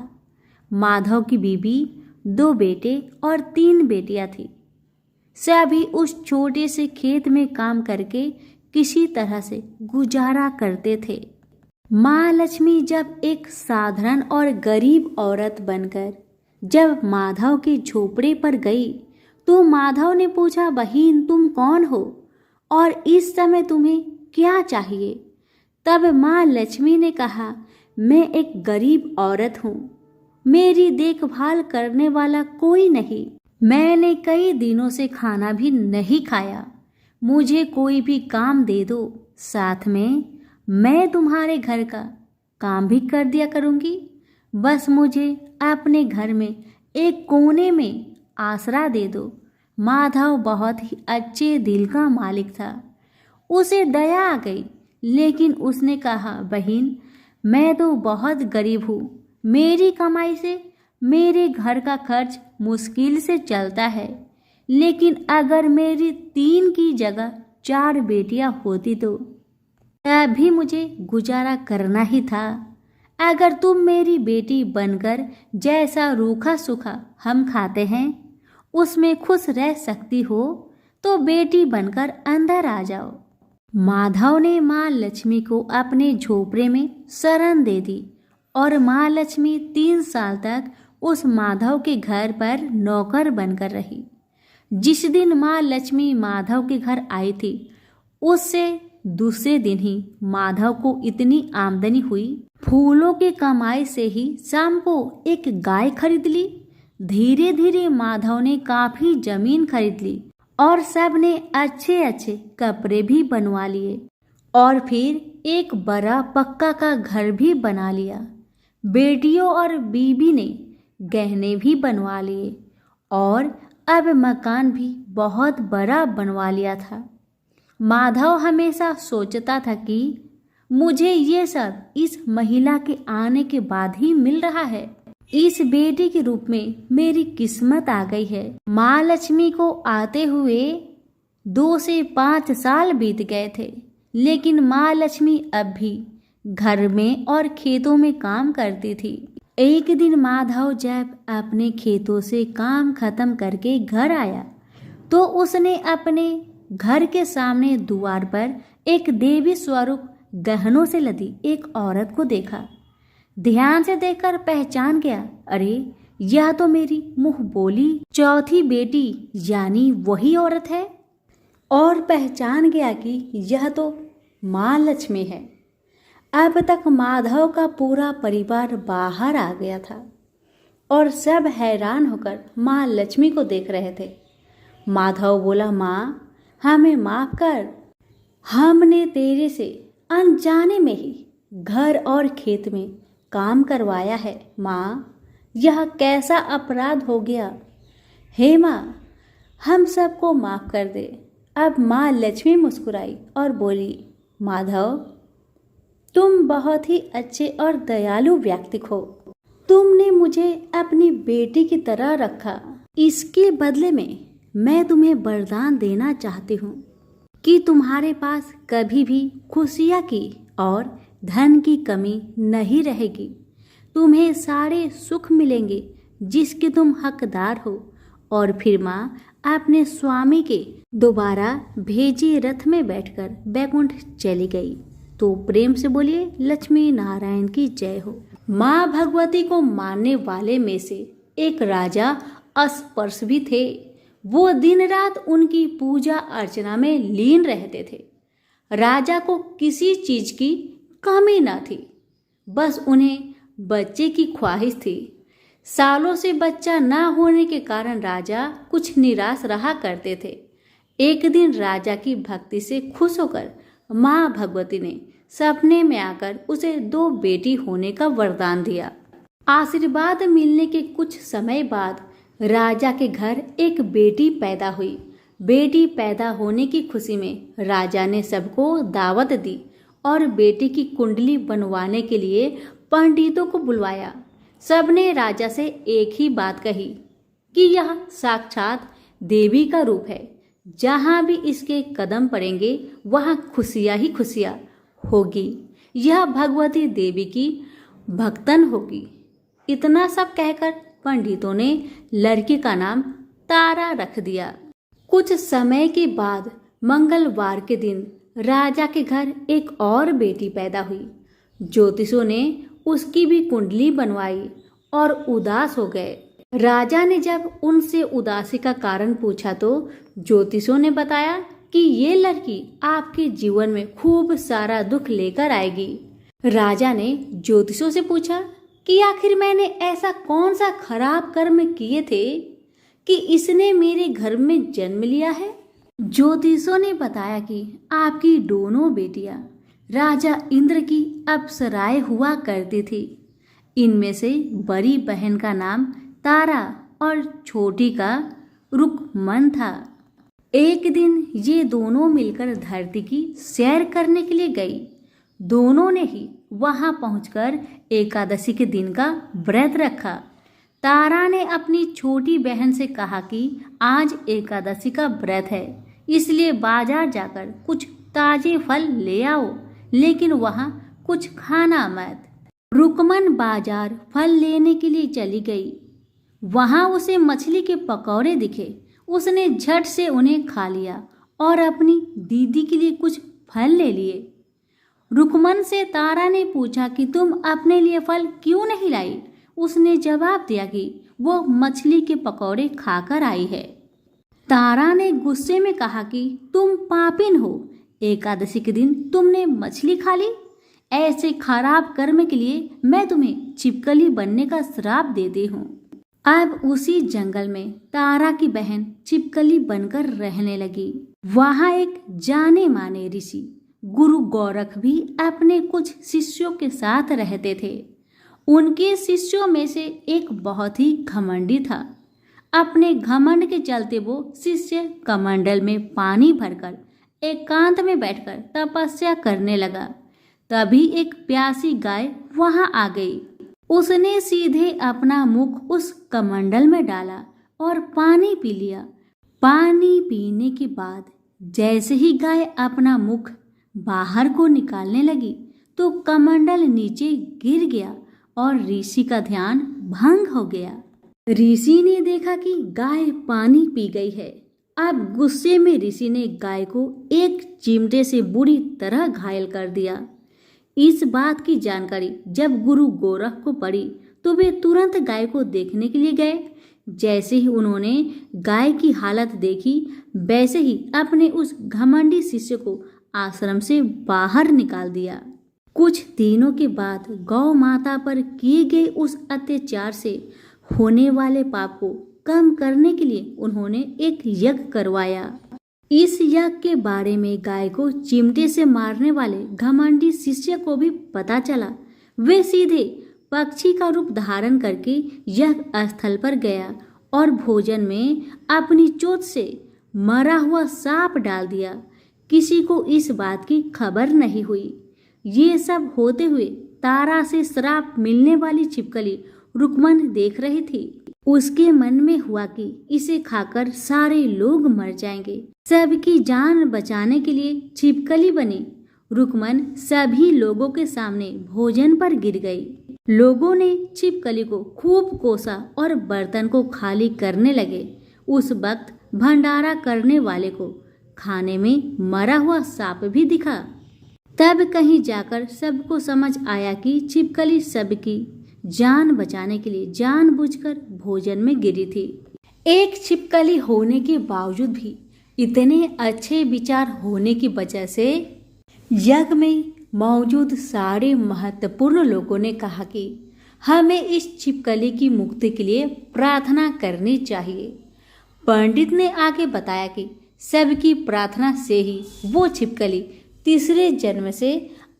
माधव की बीवी, 2 बेटे और 3 बेटियां थी। सभी उस छोटे से खेत में काम करके किसी तरह से गुजारा करते थे। माँ लक्ष्मी जब एक साधारण और गरीब औरत बनकर जब माधव के झोपड़े पर गई तो माधव ने पूछा, बहन तुम कौन हो और इस समय तुम्हें क्या चाहिए? तब माँ लक्ष्मी ने कहा, मैं एक गरीब औरत हूँ, मेरी देखभाल करने वाला कोई नहीं, मैंने कई दिनों से खाना भी नहीं खाया, मुझे कोई भी काम दे दो, साथ में मैं तुम्हारे घर का काम भी कर दिया करूँगी। बस मुझे अपने घर में एक कोने में आसरा दे दो, माधव बहुत ही अच्छे दिल का मालिक था। उसे दया आ गई, लेकिन उसने कहा, बहन, मैं तो बहुत गरीब हूँ। मेरी कमाई से मेरे घर का खर्च मुश्किल से चलता है, लेकिन अगर मेरी 3 की जगह 4 बेटियां होती तो तभी मुझे गुजारा करना ही था। अगर तुम मेरी बेटी बनकर जैसा रूखा सूखा हम खाते हैं उसमें खुश रह सकती हो तो बेटी बनकर अंदर आ जाओ। माधव ने माँ लक्ष्मी को अपने झोपड़े में शरण दे दी और माँ लक्ष्मी 3 साल तक उस माधव के घर पर नौकर बनकर रही। जिस दिन माँ लक्ष्मी माधव के घर आई थी, उससे दूसरे दिन ही माधव को इतनी आमदनी हुई, फूलों की कमाई से ही शाम को एक गाय खरीद ली। धीरे धीरे माधव ने काफी जमीन खरीद ली और सब ने अच्छे अच्छे कपड़े भी बनवा लिए और फिर एक बड़ा पक्का का घर भी बना लिया। बेटियों और बीबी ने गहने भी बनवा लिए और अब मकान भी बहुत बड़ा बनवा लिया था। माधव हमेशा सोचता था कि मुझे ये सब इस महिला के आने के बाद ही मिल रहा है। इस बेटी के रूप में मेरी किस्मत आ गई है। माँ लक्ष्मी को आते हुए 2 से 5 साल बीत गए थे, लेकिन माँ लक्ष्मी अब भी घर में और खेतों में काम करती थी। एक दिन माधव जब अपने खेतों से काम खत्म करके घर आया तो उसने अपने घर के सामने द्वार पर एक देवी स्वरूप गहनों से लदी एक औरत को देखा। ध्यान से देखकर पहचान गया, अरे यह तो मेरी मुंह बोली चौथी बेटी यानी वही औरत है, और पहचान गया कि यह तो माँ लक्ष्मी है। अब तक माधव का पूरा परिवार बाहर आ गया था और सब हैरान होकर माँ लक्ष्मी को देख रहे थे। माधव बोला, माँ हमें माफ कर, हमने तेरे से अनजाने में ही घर और खेत में काम करवाया है। माँ यह कैसा अपराध हो गया। हे माँ हम सबको माफ कर दे। अब माँ लक्ष्मी मुस्कुराई और बोली, माधव तुम बहुत ही अच्छे और दयालु व्यक्ति हो। तुमने मुझे अपनी बेटी की तरह रखा। इसके बदले में मैं तुम्हें वरदान देना चाहती हूँ कि तुम्हारे पास कभी भी खुशियाँ की और धन की कमी नहीं रहेगी। तुम्हें सारे सुख मिलेंगे जिसके तुम हकदार हो। और फिर माँ अपने स्वामी के दोबारा भेजे रथ में बैठकर बैकुंठ चली गई। तो प्रेम से बोलिए लक्ष्मी नारायण की जय हो। माँ भगवती को मानने वाले में से एक राजा अस्पर्श भी थे। वो दिन रात उनकी पूजा अर्चना में लीन रहते थे। राजा को किसी चीज की कमी न थी, बस उन्हें बच्चे की ख्वाहिश थी। सालों से बच्चा न होने के कारण राजा कुछ निराश रहा करते थे। एक दिन राजा की भक्ति से खुश होकर माँ भगवती ने सपने में आकर उसे 2 बेटी होने का वरदान दिया। आशीर्वाद मिलने के कुछ समय बाद राजा के घर एक बेटी पैदा हुई। बेटी पैदा होने की खुशी में राजा ने सबको दावत दी और बेटी की कुंडली बनवाने के लिए पंडितों को बुलवाया। सबने राजा से एक ही बात कही कि यह साक्षात देवी का रूप है। जहाँ भी इसके कदम पड़ेंगे वहाँ खुशियाँ ही खुशियाँ होगी। यह भगवती देवी की भक्तन होगी। इतना सब कहकर पंडितों ने लड़की का नाम तारा रख दिया। कुछ समय के बाद मंगलवार के दिन राजा के घर एक और बेटी पैदा हुई। ज्योतिषों ने उसकी भी कुंडली बनवाई और उदास हो गए। राजा ने जब उनसे उदासी का कारण पूछा तो ज्योतिषों ने बताया कि ये लड़की आपके जीवन में खूब सारा दुख लेकर आएगी। राजा ने ज्योतिषों से पूछा कि आखिर मैंने ऐसा कौन सा खराब कर्म किए थे कि इसने मेरे घर में जन्म लिया है। ज्योतिषों ने बताया कि आपकी दोनों बेटियां राजा इंद्र की अप्सराएं हुआ करती थी। इनमें से बड़ी बहन का नाम तारा और छोटी का रुक मन था। एक दिन ये दोनों मिलकर धरती की सैर करने के लिए गई। दोनों ने ही वहां पहुंचकर एकादशी के दिन का व्रत रखा। तारा ने अपनी छोटी बहन से कहा कि आज एकादशी का व्रत है, इसलिए बाजार जाकर कुछ ताजे फल ले आओ, लेकिन वहां कुछ खाना मत। रुकमन बाजार फल लेने के लिए चली गई। वहां उसे मछली के पकौड़े दिखे। उसने झट से उन्हें खा लिया और अपनी दीदी के लिए कुछ फल ले लिए। रुकमन से तारा ने पूछा कि तुम अपने लिए फल क्यों नहीं लाई? उसने जवाब दिया कि वो मछली के पकौड़े खाकर आई है। तारा ने गुस्से में कहा कि तुम पापिन हो, एकादशी के दिन तुमने मछली खा ली। ऐसे खराब कर्म के लिए मैं तुम्हें छिपकली बनने का श्राप देती हूँ। अब उसी जंगल में तारा की बहन छिपकली बनकर रहने लगी। वहां एक जाने माने ऋषि गुरु गोरख भी अपने कुछ शिष्यों के साथ रहते थे। उनके शिष्यों में से एक बहुत ही घमंडी था। अपने घमंड के चलते वो शिष्य कमंडल में पानी भरकर एकांत में बैठकर तपस्या करने लगा। तभी एक प्यासी गाय वहां आ गई। उसने सीधे अपना मुख उस कमंडल में डाला और पानी पी लिया। पानी पीने के बाद जैसे ही गाय अपना मुख बाहर को निकालने लगी तो कमंडल नीचे गिर गया और ऋषि का ध्यान भंग हो गया। ऋषि ने देखा कि गाय पानी पी गई है। अब गुस्से में ऋषि ने गाय को एक चिमटे से बुरी तरह घायल कर दिया। इस बात की जानकारी जब गुरु गोरख को पड़ी तो वे तुरंत गाय को देखने के लिए गए। जैसे ही उन्होंने गाय की हालत देखी, वैसे ही अपने उस घमंडी शिष्य को आश्रम से बाहर निकाल दिया। कुछ दिनों के बाद गौ माता पर किए गए उस अत्याचार से होने वाले पाप को कम करने के लिए उन्होंने एक यज्ञ करवाया। इस यज्ञ के बारे में गाय को चिमटे से मारने वाले घमंडी शिष्य को भी पता चला। वे सीधे पक्षी का रूप धारण करके यज्ञ स्थल पर गया और भोजन में अपनी चोंच से मरा हुआ सांप डाल दिया। किसी को इस बात की खबर नहीं हुई। ये सब होते हुए तारा से श्राप मिलने वाली छिपकली रुकमन देख रही थी। उसके मन में हुआ कि इसे खाकर सारे लोग मर जाएंगे। सबकी जान बचाने के लिए छिपकली बनी। रुकमन सभी लोगों के सामने भोजन पर गिर गई। लोगों ने छिपकली को खूब कोसा और बर्तन को खाली करने लगे। उस वक्त भंडारा करने वाले को खाने में मरा हुआ सांप भी दिखा। तब कहीं जाकर सबको समझ आया कि छिपकली सबकी जान बचाने के लिए जानबूझकर भोजन में गिरी थी। एक छिपकली होने के बावजूद भी इतने अच्छे विचार होने की वजह से यज्ञ में मौजूद सारे महत्वपूर्ण लोगों ने कहा कि हमें इस छिपकली की मुक्ति के लिए प्रार्थना करनी चाहिए। पंडित ने आगे बताया कि सबकी प्रार्थना से ही वो छिपकली तीसरे जन्म से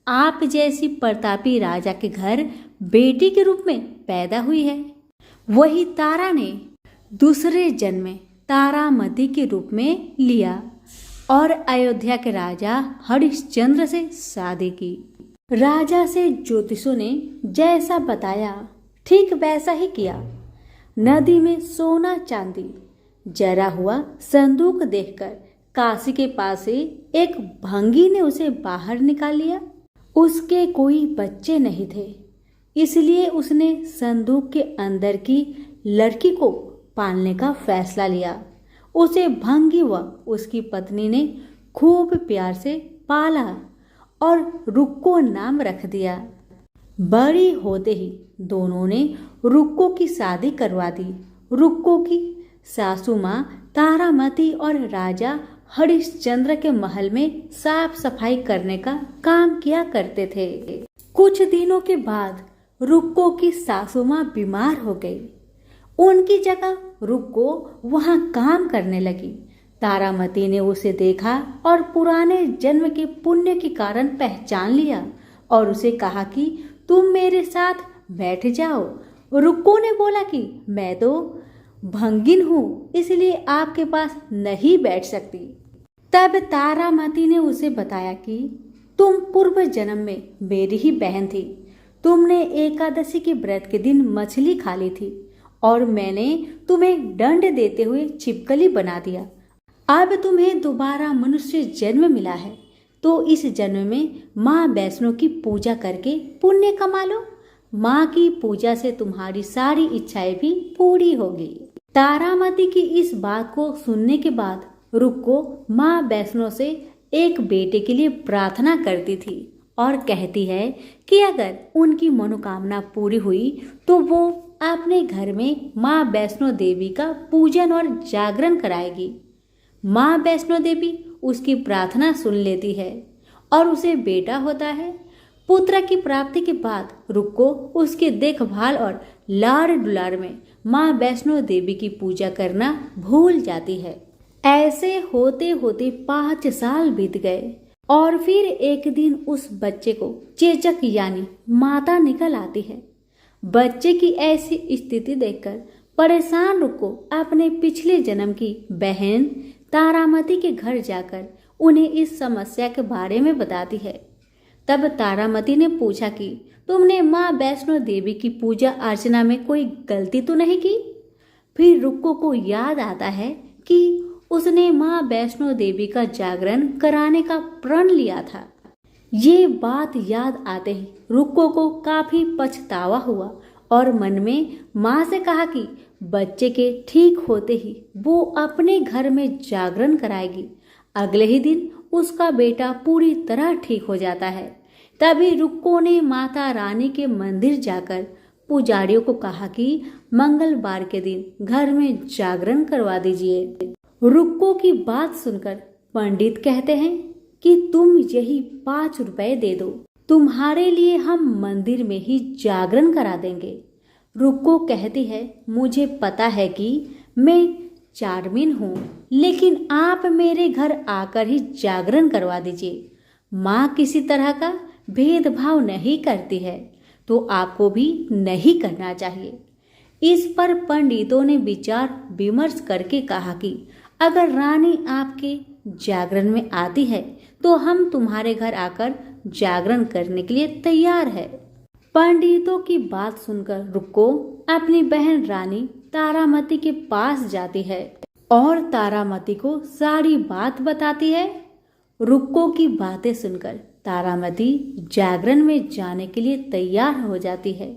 आप जैसी प्रतापी राजा के घर बेटी के रूप में पैदा हुई है। वही तारा ने दूसरे जन्म में तारामती के रूप में लिया और अयोध्या के राजा हरिश्चंद्र से शादी की। राजा से ज्योतिषों ने जैसा बताया ठीक वैसा ही किया। नदी में सोना चांदी जरा हुआ संदूक देखकर काशी के पास से एक भंगी ने उसे बाहर निकाल लिया। उसके कोई बच्चे नहीं थे, इसलिए उसने संदूक के अंदर की लड़की को पालने का फैसला लिया। उसे भंगी व उसकी पत्नी ने खूब प्यार से पाला और रुक्को नाम रख दिया। बड़ी होते ही दोनों ने रुक्को की शादी करवा दी। रुक्को की सासू माँ तारामती और राजा हरिश्चंद्र के महल में साफ सफाई करने का काम किया करते थे। कुछ दिनों के बाद रुक्को की सासू माँ बीमार हो गई। उनकी जगह रुक्को वहां काम करने लगी। तारामती ने उसे देखा और पुराने जन्म के पुण्य के कारण पहचान लिया और उसे कहा कि तुम मेरे साथ बैठ जाओ। रुक्को ने बोला कि मैं तो भंगिन हूँ, इसलिए आपके पास नहीं बैठ सकती। तब तारामती ने उसे बताया कि तुम पूर्व जन्म में मेरी ही बहन थी। तुमने एकादशी के व्रत के दिन मछली खा ली थी और मैंने तुम्हें दंड देते हुए छिपकली बना दिया। अब तुम्हें दोबारा मनुष्य जन्म मिला है, तो इस जन्म में माँ वैष्णो की पूजा करके पुण्य कमा लो। माँ की पूजा से तुम्हारी सारी इच्छाएं भी पूरी होगी। तारामती की इस बात को सुनने के बाद रुक्को माँ वैष्णो से एक बेटे के लिए प्रार्थना करती थी और कहती है कि अगर उनकी मनोकामना पूरी हुई तो वो अपने घर में माँ वैष्णो देवी का पूजन और जागरण कराएगी। माँ वैष्णो देवी उसकी प्रार्थना सुन लेती है और उसे बेटा होता है। पुत्र की प्राप्ति के बाद रुक्को उसकी देखभाल और लाड़ दुलार में माँ वैष्णो देवी की पूजा करना भूल जाती है। ऐसे होते होते 5 साल बीत गए और फिर एक दिन उस बच्चे को चेचक यानी माता निकल आती है। बच्चे की ऐसी स्थिति देखकर परेशान रुक्को अपने पिछले जन्म की बहन तारामती के घर जाकर उन्हें इस समस्या के बारे में बताती है। तब तारामती ने पूछा कि तुमने माँ वैष्णो देवी की पूजा अर्चना में कोई गलती तो नहीं की? फिर रुक्को को याद आता है कि उसने माँ वैष्णो देवी का जागरण कराने का प्रण लिया था। ये बात याद आते ही रुक्को को काफी पछतावा हुआ और मन में माँ से कहा कि बच्चे के ठीक होते ही वो अपने घर में जागरण कराएगी। अगले ही दिन उसका बेटा पूरी तरह ठीक हो जाता है। तभी रुक्को ने माता रानी के मंदिर जाकर पुजारियों को कहा कि मंगलवार के दिन घर में जागरण करवा दीजिए। रुक्को की बात सुनकर पंडित कहते हैं कि तुम यही 5 रुपए दे दो, तुम्हारे लिए हम मंदिर में ही जागरण करा देंगे। रुक्को कहती है मुझे पता है कि मैं चार्मिन हूँ, लेकिन आप मेरे घर आकर ही जागरण करवा दीजिए। माँ किसी तरह का भेदभाव नहीं करती है, तो आपको भी नहीं करना चाहिए। इस पर पंडितों ने विचार विमर्श करके कहा कि अगर रानी आपके जागरण में आती है तो हम तुम्हारे घर आकर जागरण करने के लिए तैयार है। पंडितों की बात सुनकर रुक्को अपनी बहन रानी तारामती के पास जाती है और तारामती को सारी बात बताती है। रुक्को की बातें सुनकर तारामती जागरण में जाने के लिए तैयार हो जाती है।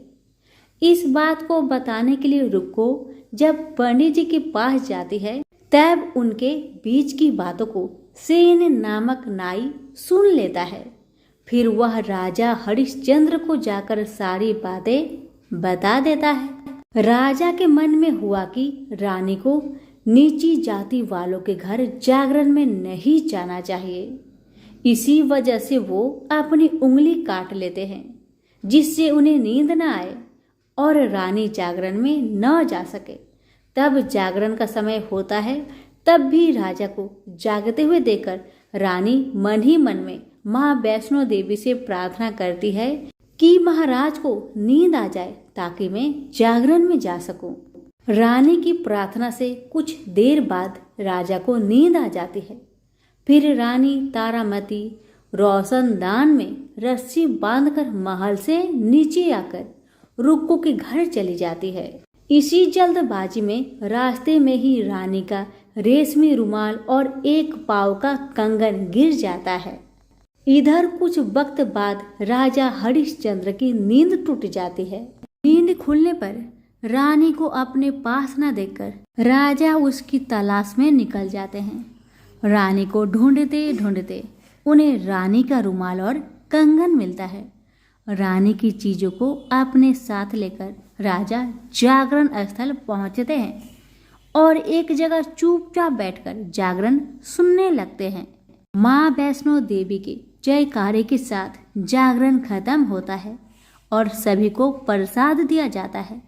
इस बात को बताने के लिए रुक्को जब पंडित जी के पास जाती है तब उनके बीच की बातों को सेन नामक नाई सुन लेता है। फिर वह राजा हरिश्चंद्र को जाकर सारी बातें बता देता है। राजा के मन में हुआ कि रानी को नीची जाति वालों के घर जागरण में नहीं जाना चाहिए। इसी वजह से वो अपनी उंगली काट लेते हैं जिससे उन्हें नींद न आए और रानी जागरण में न जा सके। तब जागरण का समय होता है, तब भी राजा को जागते हुए देखकर रानी मन ही मन में माँ वैष्णो देवी से प्रार्थना करती है कि महाराज को नींद आ जाए ताकि मैं जागरण में जा सकूं। रानी की प्रार्थना से कुछ देर बाद राजा को नींद आ जाती है। फिर रानी तारामती रोशनदान में रस्सी बांधकर महल से नीचे आकर रुक्को के घर चली जाती है। इसी जल्दबाजी में रास्ते में ही रानी का रेशमी रुमाल और एक पाव का कंगन गिर जाता है। इधर कुछ वक्त बाद राजा हरिश्चंद्र की नींद टूट जाती है। नींद खुलने पर रानी को अपने पास न देखकर राजा उसकी तलाश में निकल जाते हैं। रानी को ढूंढते ढूंढते उन्हें रानी का रुमाल और कंगन मिलता है। रानी की चीजों को अपने साथ लेकर राजा जागरण स्थल पहुंचते हैं और एक जगह चुपचाप बैठकर जागरण सुनने लगते हैं। माँ वैष्णो देवी के जयकारे के साथ जागरण खत्म होता है और सभी को प्रसाद दिया जाता है।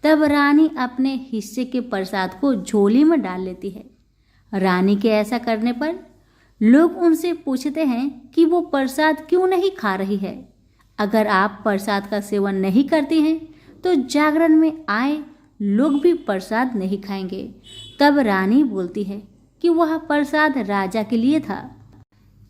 तब रानी अपने हिस्से के प्रसाद को झोली में डाल लेती है। रानी के ऐसा करने पर लोग उनसे पूछते हैं कि वो प्रसाद क्यों नहीं खा रही है। अगर आप प्रसाद का सेवन नहीं करती हैं तो जागरण में आए लोग भी प्रसाद नहीं खाएंगे। तब रानी बोलती है कि वह प्रसाद राजा के लिए था,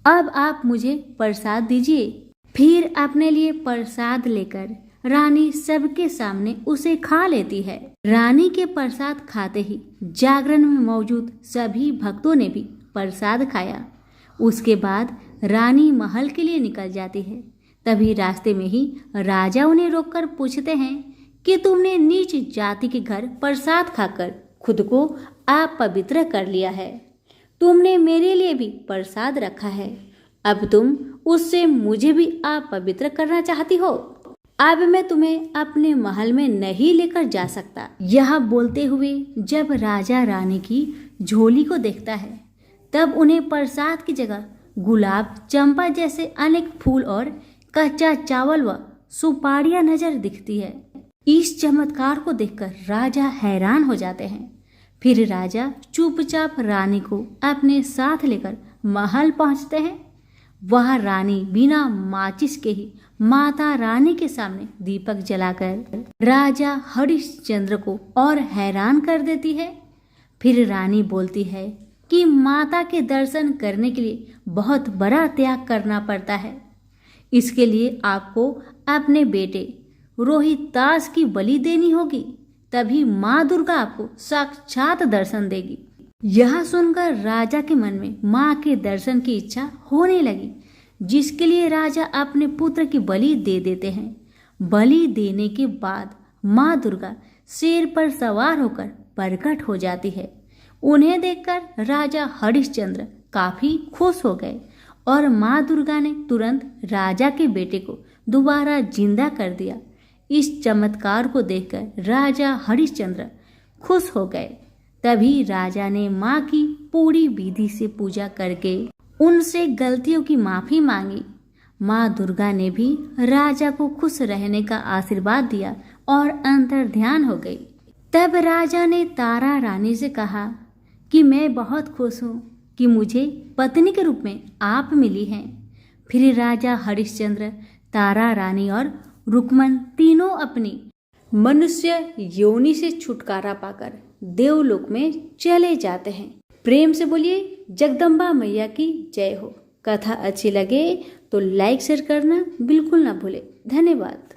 अब आप मुझे प्रसाद दीजिए। फिर अपने लिए प्रसाद लेकर रानी सबके सामने उसे खा लेती है। रानी के प्रसाद खाते ही जागरण में मौजूद सभी भक्तों ने भी प्रसाद खाया। उसके बाद रानी महल के लिए निकल जाती है। तभी रास्ते में ही राजा उन्हें रोककर पूछते हैं कि तुमने नीच जाति के घर प्रसाद खाकर खुद को अपवित्र कर लिया है। तुमने मेरे लिए भी प्रसाद रखा है, अब तुम उससे मुझे भी अपवित्र करना चाहती हो। अब मैं तुम्हें अपने महल में नहीं लेकर जा सकता। यह बोलते हुए जब राजा रानी की झोली को देखता है तब उन्हें प्रसाद की जगह गुलाब, चंपा जैसे अनेक फूल और कच्चा चावल व सुपारियां नजर दिखती है। इस चमत्कार को देखकर राजा हैरान हो जाते हैं। फिर राजा चुपचाप रानी को अपने साथ लेकर महल पहुंचते हैं। वह रानी बिना माचिस के ही माता रानी के सामने दीपक जलाकर राजा हरिश्चंद्र को और हैरान कर देती है। फिर रानी बोलती है कि माता के दर्शन करने के लिए बहुत बड़ा त्याग करना पड़ता है। इसके लिए आपको अपने बेटे रोहितास की बलि देनी होगी, तभी माँ दुर्गा आपको साक्षात दर्शन देगी। यह सुनकर राजा के मन में माँ के दर्शन की इच्छा होने लगी, जिसके लिए राजा अपने पुत्र की बलि दे देते हैं। बलि देने के बाद माँ दुर्गा शेर पर सवार होकर प्रकट हो जाती है। उन्हें देखकर राजा हरिश्चंद्र काफी खुश हो गए और माँ दुर्गा ने तुरंत राजा के बेटे को दोबारा जिंदा कर दिया। इस चमत्कार को देखकर राजा हरिश्चंद्र खुश हो गए। तभी राजा ने माँ की पूरी विधि से पूजा करके उनसे गलतियों की माफी मांगी। माँ दुर्गा ने भी राजा को खुश रहने का आशीर्वाद दिया और अंतर्ध्यान हो गई। तब राजा ने तारा रानी से कहा कि मैं बहुत खुश हूँ कि मुझे पत्नी के रूप में आप मिली हैं। फिर राजा हरिश्चंद्र, तारा रानी और रुक्मन तीनों अपनी मनुष्य योनि से छुटकारा पाकर देवलोक में चले जाते हैं। प्रेम से बोलिए जगदम्बा मैया की जय हो। कथा अच्छी लगे तो लाइक शेयर करना बिल्कुल ना भूले। धन्यवाद।